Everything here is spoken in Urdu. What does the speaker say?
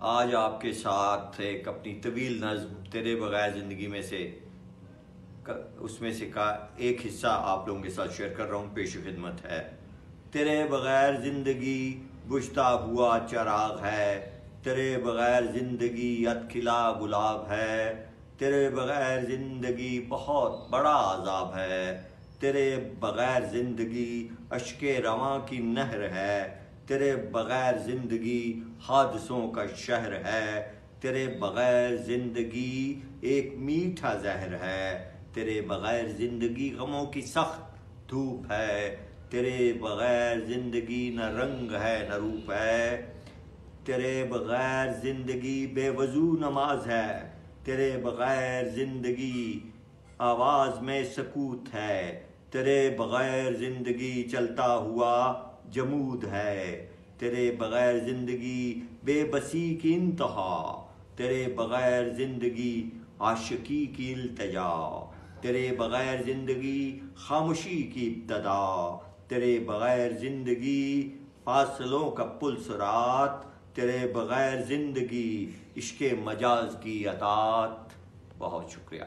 آج آپ کے ساتھ ایک اپنی طویل نظم تیرے بغیر زندگی میں سے اس میں سے کا ایک حصہ آپ لوگوں کے ساتھ شیئر کر رہا ہوں. پیش خدمت ہے. تیرے بغیر زندگی بجھتا ہوا چراغ ہے، تیرے بغیر زندگی ادکھلا گلاب ہے، تیرے بغیر زندگی بہت بڑا عذاب ہے، تیرے بغیر زندگی اشک رواں کی نہر ہے، تیرے بغیر زندگی حادثوں کا شہر ہے، تیرے بغیر زندگی ایک میٹھا زہر ہے، تیرے بغیر زندگی غموں کی سخت دھوپ ہے، تیرے بغیر زندگی نہ رنگ ہے نہ روپ ہے، تیرے بغیر زندگی بے وضو نماز ہے، تیرے بغیر زندگی آواز میں سکوت ہے، تیرے بغیر زندگی چلتا ہوا جمود ہے، تیرے بغیر زندگی بے بسی کی انتہا، تیرے بغیر زندگی عاشقی کی التجا، تیرے بغیر زندگی خاموشی کی ابتدا، تیرے بغیر زندگی فاصلوں کا پل صراط، تیرے بغیر زندگی عشق مجاز کی اطاعت. بہت شکریہ.